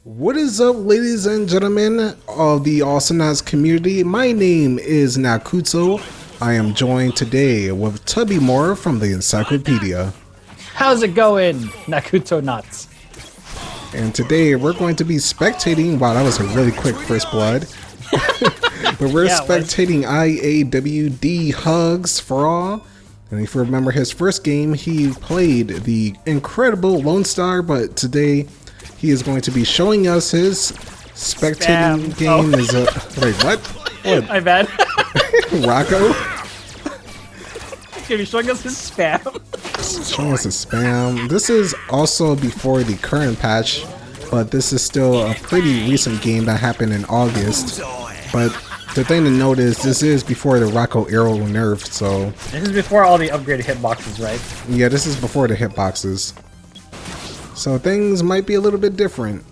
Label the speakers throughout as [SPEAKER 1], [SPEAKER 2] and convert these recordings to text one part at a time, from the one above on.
[SPEAKER 1] What is up, ladies and gentlemen of the Awesomenauts community? My name is Nakusoo. I am joined today with Tubby Moore from the Encyclopedia.
[SPEAKER 2] How's it going, Nakuto Nuts?
[SPEAKER 1] And today we're going to be spectating. Wow, that was a really quick first blood. But we're spectating IAWD Hugs for All. And if you remember his first game, he played the incredible Lone Star, but today he is going to be showing us his spectating game. Wait, what? What?
[SPEAKER 2] My bad.
[SPEAKER 1] Rocco?
[SPEAKER 2] He's gonna be showing us his spam.
[SPEAKER 1] Showing us his spam. This is also before the current patch, but this is still a pretty recent game that happened in August. But the thing to note is this is before the Rocco arrow nerf, so...
[SPEAKER 2] This is before all the upgraded hitboxes, right?
[SPEAKER 1] Yeah, this is before the hitboxes. So things might be a little bit different.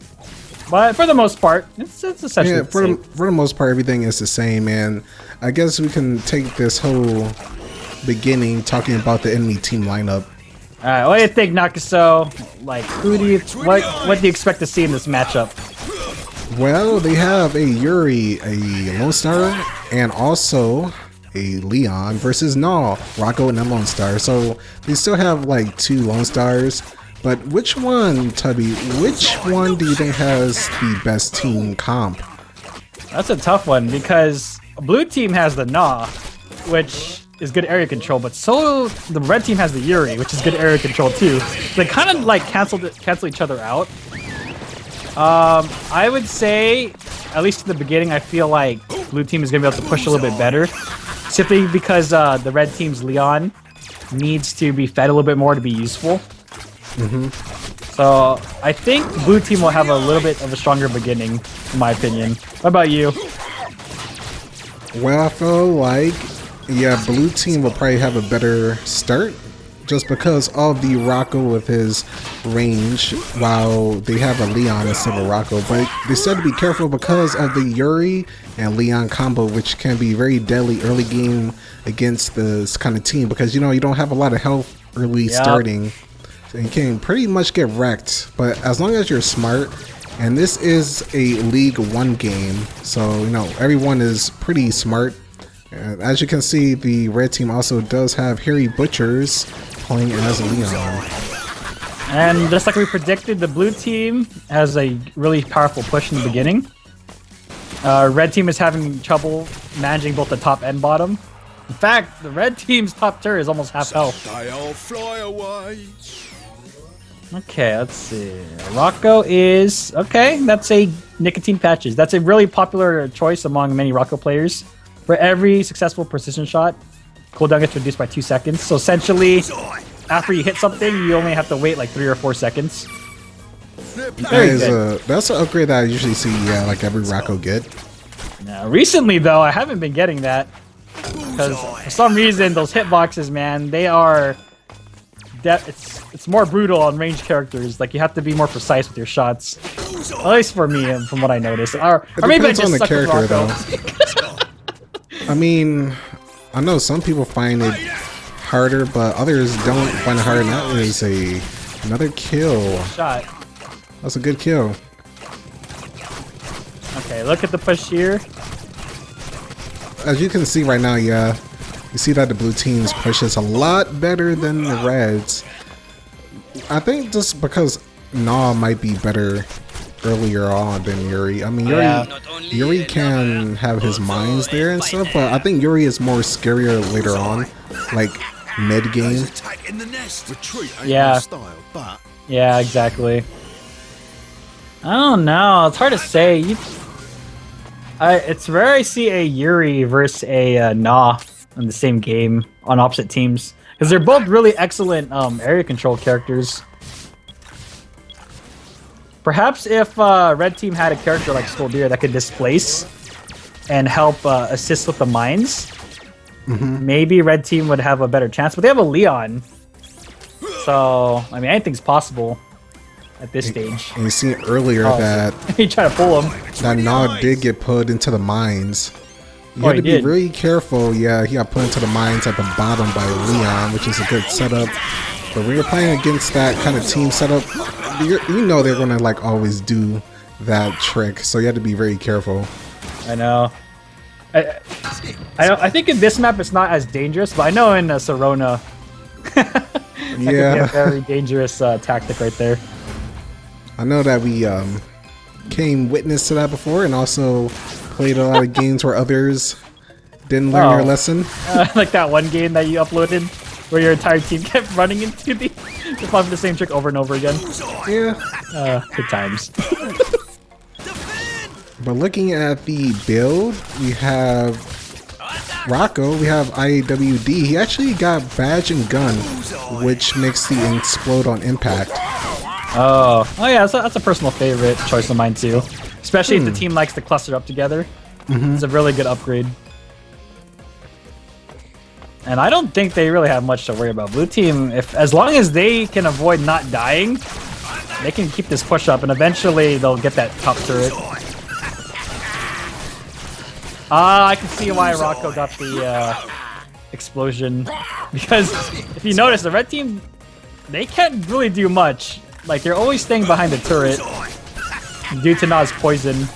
[SPEAKER 2] But for the most part, it's essentially the same.
[SPEAKER 1] For the most part, everything is the same, and I guess we can take this whole beginning talking about the enemy team lineup.
[SPEAKER 2] Alright, what do you think, Nakusoo? Like, what do you expect to see in this matchup?
[SPEAKER 1] Well, they have a Yuri, a Lone Star, and also a Leon versus Null, Rocco and a Lone Star. So they still have like two Lone Stars. But which one, Tubby, which one do you think has the best team comp?
[SPEAKER 2] That's a tough one because blue team has the Nah, which is good area control, but so the red team has the Yuri, which is good area control too. They kind of like cancel each other out. I would say, at least in the beginning, I feel like blue team is going to be able to push a little bit better. Simply because the red team's Leon needs to be fed a little bit more to be useful. So I think blue team will have a little bit of a stronger beginning, in my opinion. What about you?
[SPEAKER 1] Well, I feel like, yeah, blue team will probably have a better start just because of the Rocco with his range, while they have a Leon instead of Rocco. But they said to be careful because of the Yuri and Leon combo, which can be very deadly early game against this kind of team because, you know, you don't have a lot of health early starting. And you can pretty much get wrecked, but as long as you're smart, and this is a League 1 game, so, you know, everyone is pretty smart. And as you can see, the red team also does have HarryButchers playing as Leon.
[SPEAKER 2] And just like we predicted, the blue team has a really powerful push in the beginning. Red team is having trouble managing both the top and bottom. In fact, the red team's top tier is almost half health.
[SPEAKER 3] I'll fly away.
[SPEAKER 2] Okay, let's see. Rocco is... Okay, that's a nicotine patches. That's a really popular choice among many Rocco players. For every successful precision shot, cooldown gets reduced by 2 seconds. So essentially, after you hit something, you only have to wait like 3 or 4 seconds.
[SPEAKER 1] That's an upgrade that I usually see, yeah, like every Rocco get.
[SPEAKER 2] Now, recently, though, I haven't been getting that. Because for some reason, those hitboxes, man, they are... It's more brutal on ranged characters. Like, you have to be more precise with your shots. At least for me, from what I noticed. Or maybe I just
[SPEAKER 1] on the
[SPEAKER 2] suck
[SPEAKER 1] character,
[SPEAKER 2] with Rocco.
[SPEAKER 1] though. I mean, I know some people find it harder, but others don't find it harder. And that is another kill.
[SPEAKER 2] Shot.
[SPEAKER 1] That's a good kill.
[SPEAKER 2] Okay, look at the push here.
[SPEAKER 1] As you can see right now, yeah, you see that the blue team's push is a lot better than the reds. I think just because Nah might be better earlier on than Yuri. I mean, Yuri can have his mines there and stuff, but I think Yuri is more scarier later on, like mid game.
[SPEAKER 2] Yeah. Yeah, exactly. I don't know. It's hard to say. It's rare I see a Yuri versus a Nah in the same game on opposite teams, because they're both really excellent area control characters. Perhaps if red team had a character like Skoldir that could displace and help assist with the mines, maybe red team would have a better chance. But they have a Leon, so I mean anything's possible at this stage.
[SPEAKER 1] And you see earlier that
[SPEAKER 2] he tried to pull him.
[SPEAKER 1] That Nah did get put into the mines. You have to be really careful. Yeah, he got put into the mines at the bottom by Leon, which is a good setup. But when you're playing against that kind of team setup, you know they're gonna like always do that trick, so you have to be very careful.
[SPEAKER 2] I know. I think in this map it's not as dangerous, but I know in Sorona, that could be a very dangerous tactic right there.
[SPEAKER 1] I know that we came witness to that before, and also played a lot of games where others didn't learn their lesson.
[SPEAKER 2] Like that one game that you uploaded, where your entire team kept running into the same trick over and over again.
[SPEAKER 1] Yeah.
[SPEAKER 2] Good times.
[SPEAKER 1] But looking at the build, we have Rocco, we have IAWD. He actually got badge and gun, which makes the explode on impact.
[SPEAKER 2] Oh yeah, that's a personal favorite choice of mine too. Especially if the team likes to cluster up together. It's a really good upgrade. And I don't think they really have much to worry about. Blue team, as long as they can avoid not dying, they can keep this push up, and eventually they'll get that top turret. I can see why Rocco got the explosion, because if you notice, the red team, they can't really do much. Like, they're always staying behind the turret due to Na's poison.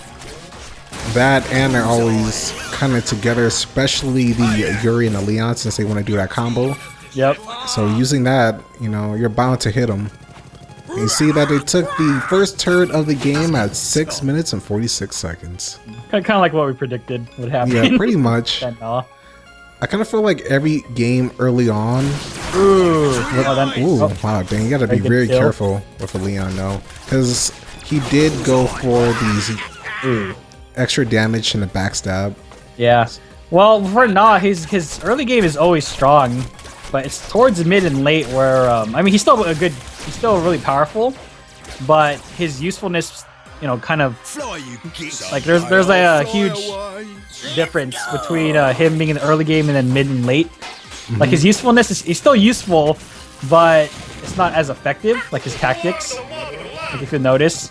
[SPEAKER 1] That, and they're always kind of together, especially the Yuri and the Leon, since they want to do that combo.
[SPEAKER 2] Yep.
[SPEAKER 1] So using that, you know, you're bound to hit them. And you see that they took the first turret of the game at 6 minutes and 46 seconds.
[SPEAKER 2] Kind of like what we predicted would happen.
[SPEAKER 1] Yeah, pretty much. I kind of feel like every game early on. Wow, dang, you gotta be very careful with a Leon, though, because he did go for these extra damage and a backstab.
[SPEAKER 2] Yeah. Well, for Na, his early game is always strong, but it's towards mid and late where I mean, he's still really powerful, but his usefulness, you know, kind of like there's a huge difference between him being in the early game and then mid and late. Like his usefulness he's still useful, but it's not as effective, like his tactics, like if you notice.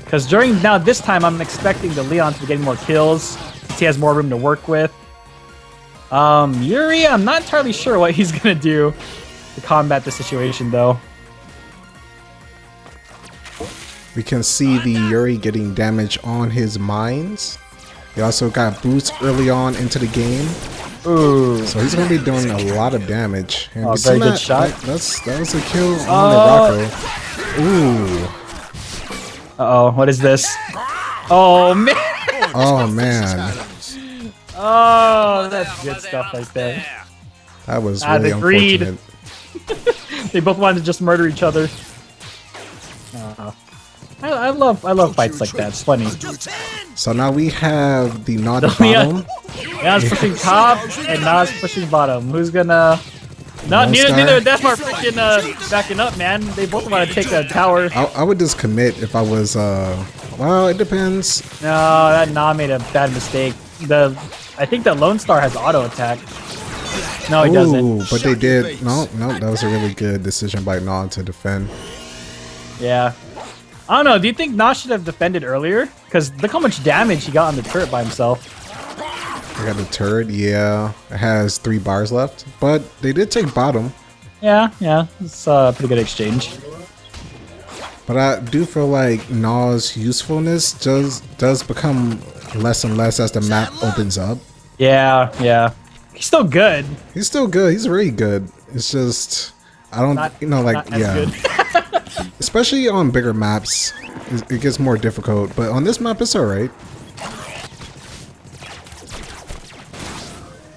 [SPEAKER 2] Because during this time, I'm expecting the Leon to be getting more kills. He has more room to work with. Yuri, I'm not entirely sure what he's gonna do to combat the situation, though.
[SPEAKER 1] We can see the Yuri getting damage on his mines. He also got boots early on into the game.
[SPEAKER 2] Ooh.
[SPEAKER 1] So he's going to be doing a lot of damage. And
[SPEAKER 2] very good shot.
[SPEAKER 1] That was a kill on the Rocco. Ooh.
[SPEAKER 2] Uh-oh, what is this? Oh, man!
[SPEAKER 1] Oh, man.
[SPEAKER 2] Oh, that's good stuff right there.
[SPEAKER 1] That was really unfortunate.
[SPEAKER 2] They both wanted to just murder each other. I love fights like that. It's funny.
[SPEAKER 1] So now we have the Nod bottom.
[SPEAKER 2] Na's pushing top and Na's pushing bottom. Who's gonna? Neither of them are freaking backing up, man. They both want to take a tower.
[SPEAKER 1] I would just commit if I was. Well, it depends.
[SPEAKER 2] No, that Na made a bad mistake. I think the Lone Star has auto attack. No, he doesn't.
[SPEAKER 1] But they did. No, that was a really good decision by Na to defend.
[SPEAKER 2] Yeah. I don't know. Do you think Na should have defended earlier? Because look how much damage he got on the turret by himself.
[SPEAKER 1] I got the turret. Yeah, it has 3 bars left, but they did take bottom.
[SPEAKER 2] Yeah, it's a pretty good exchange.
[SPEAKER 1] But I do feel like Na's usefulness does become less and less as the map opens up.
[SPEAKER 2] Yeah. He's still good.
[SPEAKER 1] He's still good. He's really good. It's just I don't, good. Especially on bigger maps, it gets more difficult. But on this map, it's alright.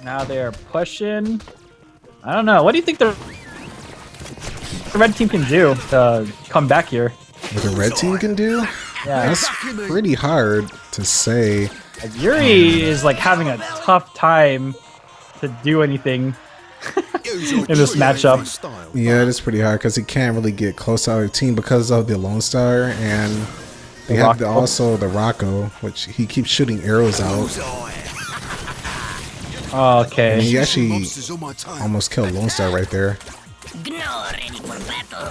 [SPEAKER 2] Now they're pushing. I don't know. What do you think the red team can do to come back here?
[SPEAKER 1] What the red team can do?
[SPEAKER 2] Yeah,
[SPEAKER 1] that's pretty hard to say.
[SPEAKER 2] Like, Yuri is like having a tough time to do anything in this matchup.
[SPEAKER 1] Yeah, it is pretty hard because he can't really get close to our team because of the Lone Star, and they have also the Rocco, which he keeps shooting arrows out.
[SPEAKER 2] Oh, okay.
[SPEAKER 1] And he actually almost killed Lone Star right there.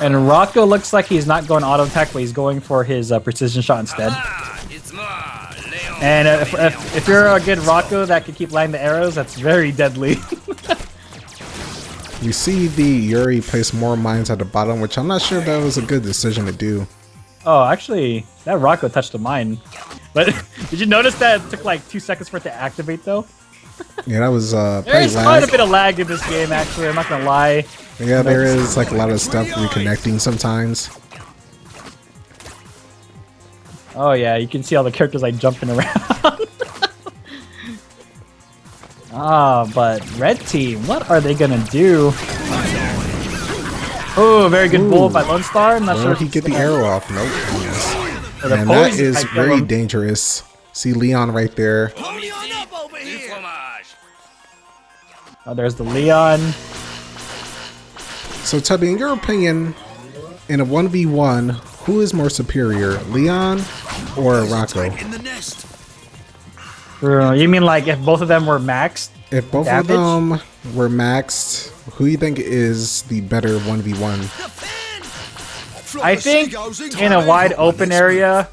[SPEAKER 2] And Rocco looks like he's not going auto attack, but he's going for his precision shot instead. And if you're a good Rocco that can keep landing the arrows, that's very deadly.
[SPEAKER 1] You see the Yuri place more mines at the bottom, which I'm not sure if that was a good decision to do.
[SPEAKER 2] Oh, actually, that Rocco touched the mine. But did you notice that it took like 2 seconds for it to activate though?
[SPEAKER 1] Yeah, that was
[SPEAKER 2] There's quite a bit of lag in this game, actually. I'm not gonna lie.
[SPEAKER 1] Yeah, there is like a lot of stuff reconnecting sometimes.
[SPEAKER 2] Oh yeah, you can see all the characters like jumping around. But red team, what are they gonna do? Oh, very good bull by Lone Star. I'm not sure
[SPEAKER 1] if he get the arrow off. Nope. Yes.
[SPEAKER 2] The
[SPEAKER 1] And that is very dangerous. See Leon right there.
[SPEAKER 2] Oh, there's the Leon.
[SPEAKER 1] So Tubby, in your opinion, in a 1v1, who is more superior, Leon or Rocco?
[SPEAKER 2] You mean like if both of them were maxed?
[SPEAKER 1] If both of them were maxed, who do you think is the better 1v1?
[SPEAKER 2] I think in a wide open area,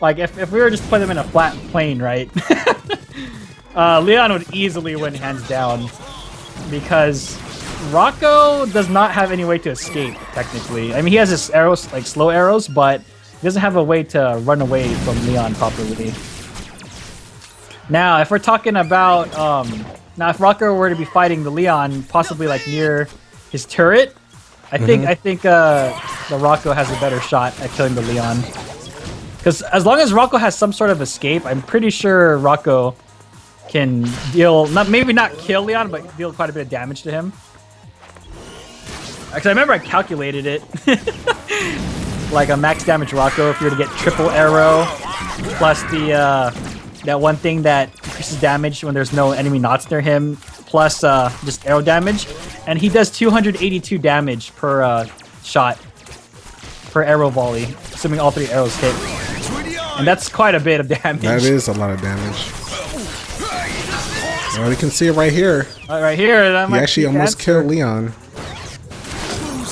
[SPEAKER 2] like if we were just putting them in a flat plane, right? Leon would easily win hands down because Rocco does not have any way to escape, technically. I mean, he has his arrows, like slow arrows, but he doesn't have a way to run away from Leon properly. Now, if we're talking about, now if Rocco were to be fighting the Leon, possibly like near his turret, I think the Rocco has a better shot at killing the Leon. Because as long as Rocco has some sort of escape, I'm pretty sure Rocco can deal, maybe not kill Leon, but deal quite a bit of damage to him. Actually, I remember I calculated it. Like a max damage Rocco, if you were to get triple arrow, plus the that one thing that increases damage when there's no enemy knots near him, plus just arrow damage, and he does 282 damage per shot, per arrow volley, assuming all 3 arrows hit. And that's quite a bit of damage.
[SPEAKER 1] That is a lot of damage. Well, you can see it right here.
[SPEAKER 2] Right here, that
[SPEAKER 1] he actually almost killed Leon.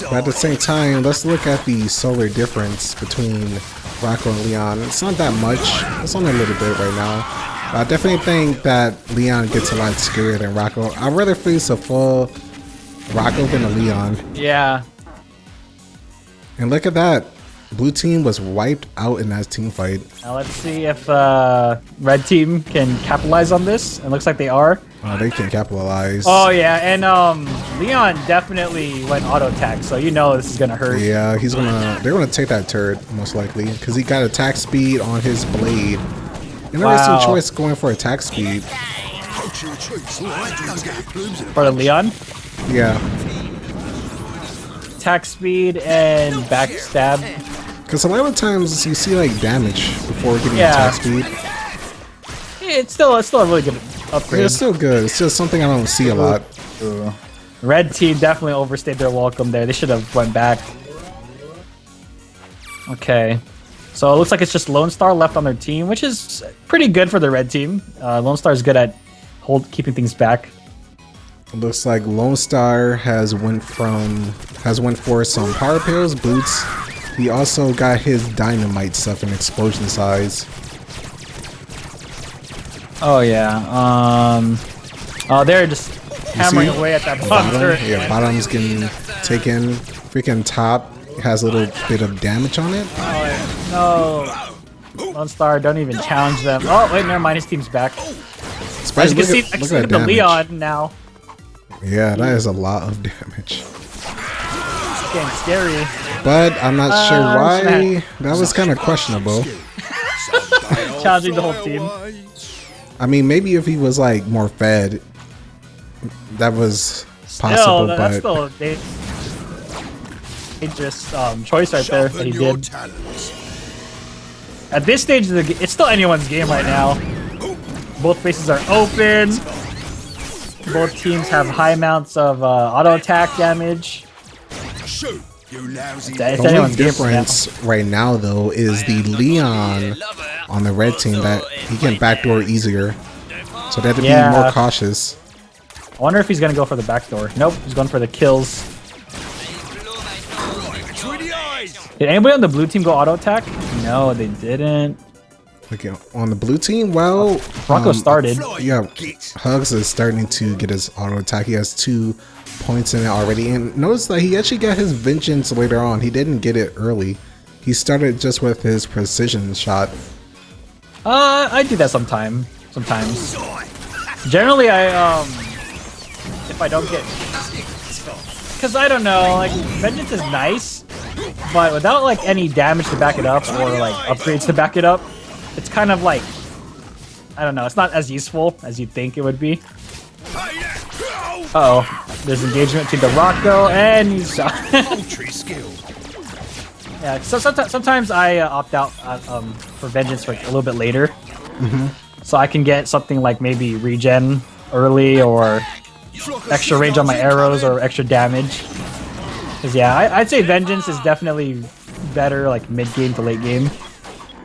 [SPEAKER 1] But at the same time, let's look at the solar difference between Rocco and Leon. It's not that much. It's only a little bit right now. I definitely think that Leon gets a lot scarier than Rocco. I'd rather face a full Rocco than a Leon.
[SPEAKER 2] Yeah.
[SPEAKER 1] And look at that. Blue team was wiped out in that team fight.
[SPEAKER 2] Now let's see if red team can capitalize on this. It looks like they are.
[SPEAKER 1] Oh, they can capitalize.
[SPEAKER 2] Oh yeah, and Leon definitely went auto attack, so you know this is gonna hurt.
[SPEAKER 1] Yeah, they're gonna take that turret most likely because he got attack speed on his blade. And there is no choice going for attack speed.
[SPEAKER 2] For the Leon?
[SPEAKER 1] Yeah.
[SPEAKER 2] Attack speed and backstab.
[SPEAKER 1] Because a lot of times you see like damage before getting attack speed.
[SPEAKER 2] It's still a really good upgrade.
[SPEAKER 1] Yeah, it's still good. It's just something I don't see a lot.
[SPEAKER 2] Red team definitely overstayed their welcome there. They should have went back. Okay. So it looks like it's just Lone Star left on their team, which is pretty good for the red team. Lone Star is good at keeping things back.
[SPEAKER 1] It looks like Lone Star has went for some power pills, boots. He also got his dynamite stuff in explosion size.
[SPEAKER 2] Oh yeah. They're just hammering away at that bottom turret.
[SPEAKER 1] Yeah, bottom's getting taken. Freaking top has a little bit of damage on it.
[SPEAKER 2] Oh no. Lone Star, don't even challenge them. Oh wait, never mind. His team's back. As you can see, I can see the Leon now.
[SPEAKER 1] Yeah, that is a lot of damage.
[SPEAKER 2] It's getting scary.
[SPEAKER 1] But I'm not sure why. That was kind of questionable.
[SPEAKER 2] Challenging the whole team.
[SPEAKER 1] I mean, maybe if he was like more fed, that was possible.
[SPEAKER 2] That's still a dangerous choice right there that he did. At this stage of the game, it's still anyone's game right now. Both bases are open. Both teams have high amounts of auto attack damage.
[SPEAKER 1] The only difference right now, though, is the Leon on the red team that he can backdoor easier. So they have to be more cautious.
[SPEAKER 2] I wonder if he's going to go for the backdoor. Nope, he's going for the kills. Did anybody on the blue team go auto attack? No, they didn't.
[SPEAKER 1] Okay, on the blue team, well,
[SPEAKER 2] Rocco started.
[SPEAKER 1] Yeah, Hugs is starting to get his auto attack. He has 2 points in it already, and notice that he actually got his vengeance later on. He didn't get it early. He started just with his precision shot.
[SPEAKER 2] I do that sometimes. Generally, if I don't get, because I don't know, like Vengeance is nice, but without like any damage to back it up or like upgrades to back it up, it's kind of like, I don't know, it's not as useful as you'd think it would be. Uh-oh, there's engagement between the Rocco and he's shot. Yeah, so sometimes I opt out for Vengeance for a little bit later. So I can get something like maybe regen early or extra range on my arrows or extra damage. Because yeah, I'd say Vengeance is definitely better like mid game to late game,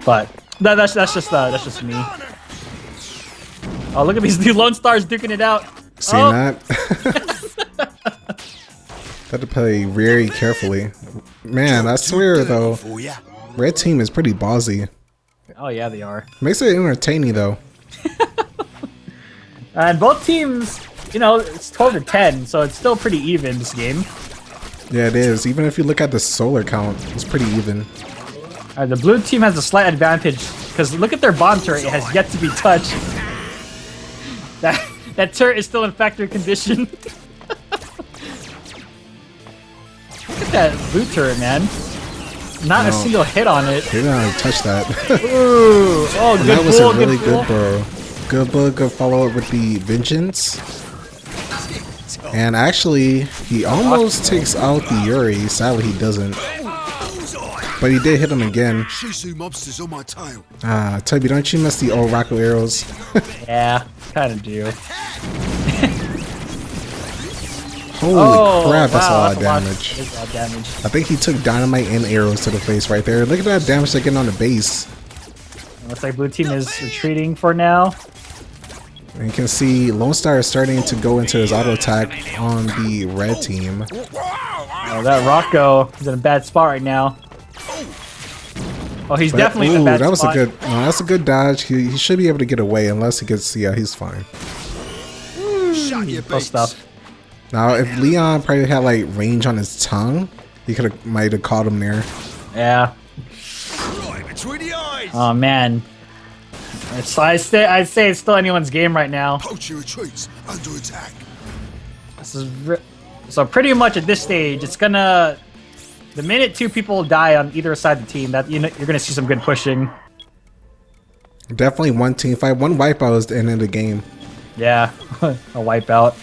[SPEAKER 2] but that's just me. Oh, look at these new Lone Stars duking it out.
[SPEAKER 1] Seen that? Had to play very carefully. Man, I swear though, red team is pretty ballsy.
[SPEAKER 2] Oh yeah, they are.
[SPEAKER 1] Makes it entertaining though.
[SPEAKER 2] And both teams, you know, it's 12-10, so it's still pretty even this game.
[SPEAKER 1] Yeah, it is. Even if you look at the solar count, it's pretty even.
[SPEAKER 2] The blue team has a slight advantage because look at their bomb turret; it has yet to be touched. That turret is still in factory condition. Look at that blue turret, man. Not a single hit on it.
[SPEAKER 1] They didn't even touch that.
[SPEAKER 2] Ooh, oh, good
[SPEAKER 1] that was
[SPEAKER 2] pull,
[SPEAKER 1] a really good
[SPEAKER 2] pull.
[SPEAKER 1] bro. Good book, good follow up with the Vengeance. And actually, he almost takes out the Yuri. Sadly, he doesn't. But he did hit him again. Tubby, don't you miss the old Rocco arrows?
[SPEAKER 2] Yeah, kind of do.
[SPEAKER 1] Holy crap, that's a lot of
[SPEAKER 2] damage.
[SPEAKER 1] damage. I think he took dynamite and arrows to the face right there. Look at that damage they're getting on the base.
[SPEAKER 2] Looks like blue team is retreating for now.
[SPEAKER 1] And you can see Lone Star is starting to go into his auto attack on the red team.
[SPEAKER 2] Oh, that Rocco is in a bad spot right now. Oh, he's definitely in a bad
[SPEAKER 1] that was
[SPEAKER 2] spot.
[SPEAKER 1] that's a good dodge. He should be able to get away unless he gets, yeah, he's fine.
[SPEAKER 2] Close stuff.
[SPEAKER 1] Now, if Leon probably had like range on his tongue, he might have caught him there.
[SPEAKER 2] Yeah. Oh man. I'd say it's still anyone's game right now.
[SPEAKER 3] Poacher retreats under attack.
[SPEAKER 2] This is so pretty much at this stage, it's gonna. The minute two people die on either side of the team, that you're gonna see some good pushing.
[SPEAKER 1] Definitely one team fight. One wipeout is the end of the game.
[SPEAKER 2] Yeah, a wipeout.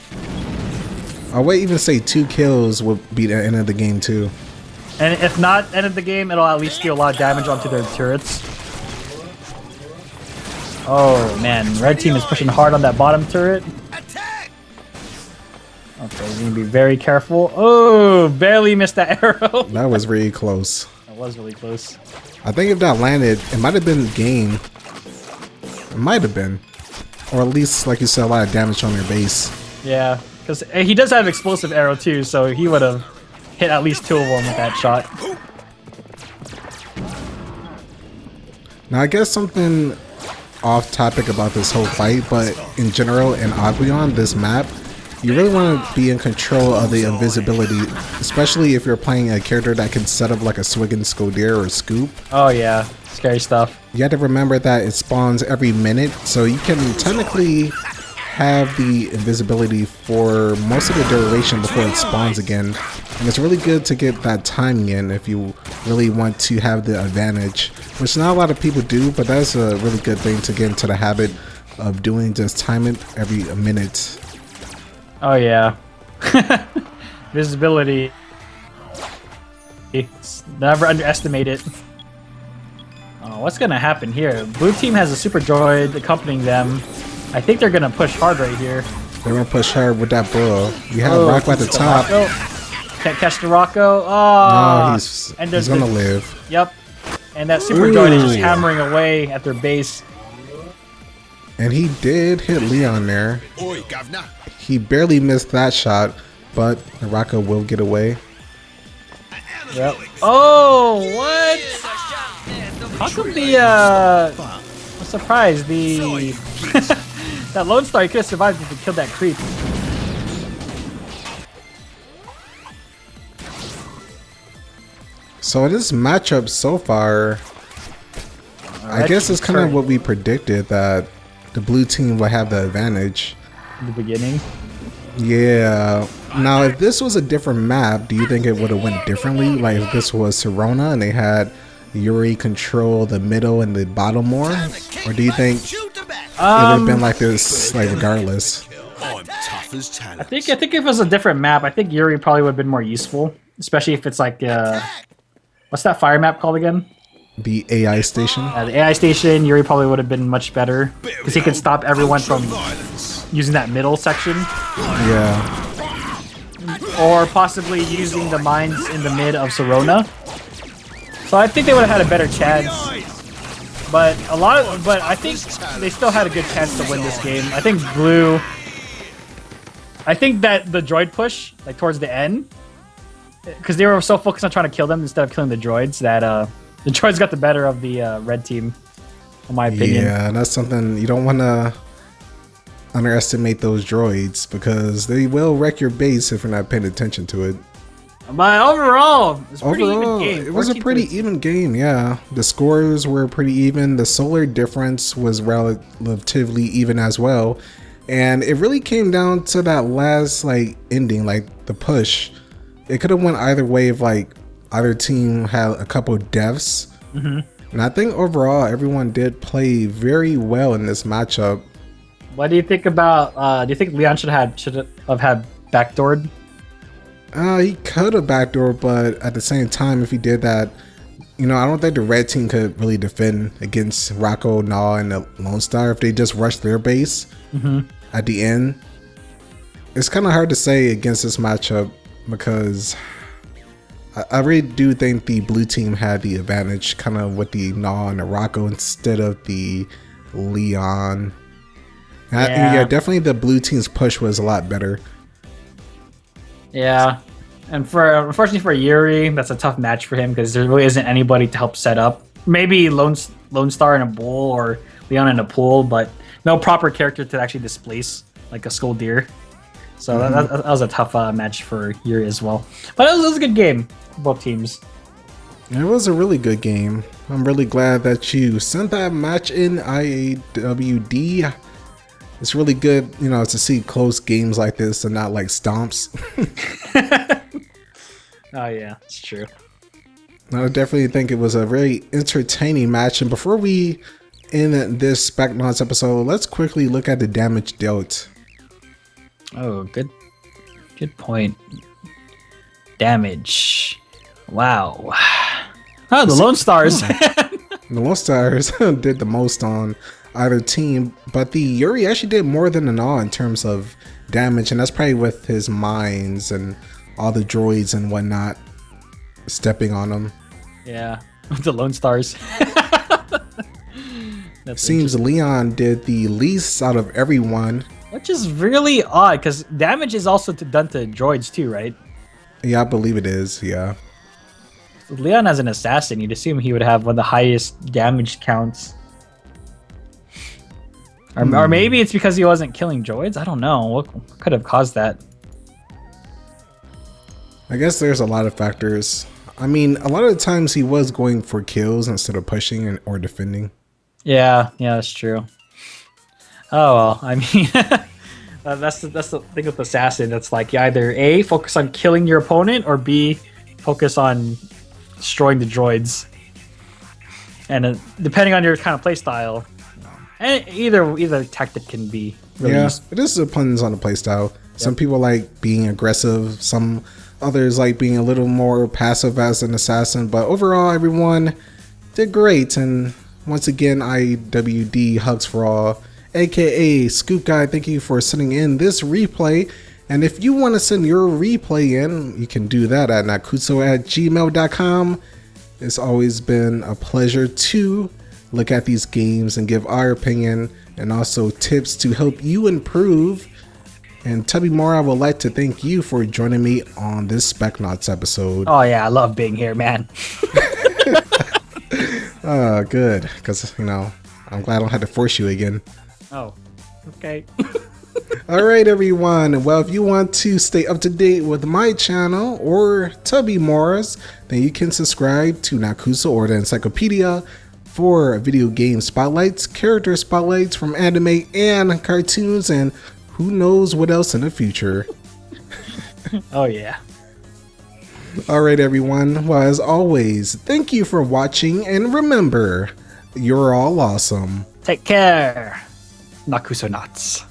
[SPEAKER 1] I would even say 2 kills would be the end of the game too.
[SPEAKER 2] And if not end of the game, it'll at least deal a lot of damage onto their turrets. Oh man, red team is pushing hard on that bottom turret. Okay, we need to be very careful. Oh, barely missed that arrow.
[SPEAKER 1] That was really close.
[SPEAKER 2] That was really close.
[SPEAKER 1] I think if that landed, it might have been game. It might have been. Or at least, like you said, a lot of damage on their base.
[SPEAKER 2] Yeah, because he does have explosive arrow too, so he would have hit at least 2 of them with that shot.
[SPEAKER 1] Now, I guess something off topic about this whole fight, but in general, in Aguillon, this map, you really want to be in control of the invisibility, especially if you're playing a character that can set up like a Swig and Scodir or Scoop.
[SPEAKER 2] Oh yeah, scary stuff.
[SPEAKER 1] You have to remember that it spawns every minute, so you can technically have the invisibility for most of the duration before it spawns again. And it's really good to get that timing in if you really want to have the advantage, which not a lot of people do, but that's a really good thing to get into the habit of doing, just time it every minute.
[SPEAKER 2] Oh yeah. Visibility. Never underestimate it. Oh, what's gonna happen here? Blue team has a super droid accompanying them. I think they're gonna push hard right here.
[SPEAKER 1] They're gonna push hard with that burrow. You have Rocco at the top.
[SPEAKER 2] Rocco. Can't catch the Rocco. Oh,
[SPEAKER 1] no, he's gonna live.
[SPEAKER 2] Yep. And that super droid is just hammering away at their base.
[SPEAKER 1] And he did hit Leon there. He barely missed that shot, but Rocco will get away.
[SPEAKER 2] Yep. Oh, what? How come I'm surprised that Lone Star could have survived if he killed that creep.
[SPEAKER 1] So this matchup so far, I guess it's kind of what we predicted, that the blue team would have the advantage.
[SPEAKER 2] In the beginning?
[SPEAKER 1] Yeah. Now, if this was a different map, do you think it would have went differently? Like if this was Serona and they had Yuri control the middle and the bottom more? Or do you think it would have been like this, like regardless?
[SPEAKER 2] I think if it was a different map, I think Yuri probably would have been more useful. Especially if it's like, what's that fire map called again?
[SPEAKER 1] The AI station?
[SPEAKER 2] The AI station, Yuri probably would have been much better. Because he could stop everyone from using that middle section.
[SPEAKER 1] Yeah.
[SPEAKER 2] Or possibly using the mines in the mid of Serona. So I think they would have had a better chance. But I think they still had a good chance to win this game. I think blue... I think that the droid push, like towards the end, because they were so focused on trying to kill them instead of killing the droids, that the droids got the better of the red team, in my opinion.
[SPEAKER 1] Yeah, that's something you don't want to underestimate, those droids, because they will wreck your base if you're not paying attention to it.
[SPEAKER 2] But overall, it was a pretty even game.
[SPEAKER 1] It was a pretty even game, yeah. The scores were pretty even. The solar difference was relatively even as well. And it really came down to that last like ending, like the push. It could have went either way if like either team had a couple deaths. And I think overall everyone did play very well in this matchup.
[SPEAKER 2] What do you think about? Do you think Leon should have had backdoored?
[SPEAKER 1] He could have backdoored, but at the same time, if he did that, I don't think the red team could really defend against Rocco, Naw, and the Lone Star if they just rushed their base at the end. It's kind of hard to say against this matchup because I really do think the blue team had the advantage, kind of with the Naw and the Rocco instead of the Leon. Yeah, definitely the blue team's push was a lot better.
[SPEAKER 2] Yeah, and unfortunately for Yuri, that's a tough match for him because there really isn't anybody to help set up. Maybe Lone Star in a bull or Leon in a pool, but no proper character to actually displace like a Skull Deer. So that was a tough match for Yuri as well. But it was a good game for both teams.
[SPEAKER 1] It was a really good game. I'm really glad that you sent that match in IAWD. It's really good, to see close games like this and not like stomps.
[SPEAKER 2] Oh yeah, it's true.
[SPEAKER 1] I definitely think it was a very entertaining match. And before we end this Specnauts episode, let's quickly look at the damage dealt.
[SPEAKER 2] Oh, good point. Damage. Wow. Oh, the Lone Stars.
[SPEAKER 1] The Lone Stars did the most on either team, but the Yuri actually did more than the Naw in terms of damage, and that's probably with his mines and all the droids and whatnot stepping on them.
[SPEAKER 2] Yeah, the Lone Stars.
[SPEAKER 1] Seems Leon did the least out of everyone,
[SPEAKER 2] which is really odd because damage is also done to droids too, right?
[SPEAKER 1] Yeah, I believe it is. Yeah.
[SPEAKER 2] Leon as an assassin, you'd assume he would have one of the highest damage counts. Or maybe it's because he wasn't killing droids. I don't know. What could have caused that?
[SPEAKER 1] I guess there's a lot of factors. I mean, a lot of the times he was going for kills instead of pushing or defending.
[SPEAKER 2] Yeah, that's true. Oh well, I mean, that's the thing with assassin. It's like you either A, focus on killing your opponent, or B, focus on destroying the droids. And depending on your kind of play style, and either tactic can be really used.
[SPEAKER 1] It just depends on the playstyle. Some people like being aggressive. Some others like being a little more passive as an assassin. But overall, everyone did great. And once again, IAWD Hugs for All, aka Scoop Guy, thank you for sending in this replay. And if you want to send your replay in, you can do that at nakusoo@gmail.com. It's always been a pleasure to look at these games and give our opinion and also tips to help you improve. And Tubby Moore, I would like to thank you for joining me on this Specnauts episode.
[SPEAKER 2] Oh yeah, I love being here, man.
[SPEAKER 1] Good, because I'm glad I don't have to force you again.
[SPEAKER 2] Oh, okay.
[SPEAKER 1] All right, everyone. Well, if you want to stay up to date with my channel or Tubby Morris, then you can subscribe to Nakusoo or the Encyclopedia for video game spotlights, character spotlights from anime and cartoons, and who knows what else in the future.
[SPEAKER 2] Oh, yeah.
[SPEAKER 1] All right, everyone. Well, as always, thank you for watching, and remember, you're all awesome.
[SPEAKER 2] Take care, Nakusonauts.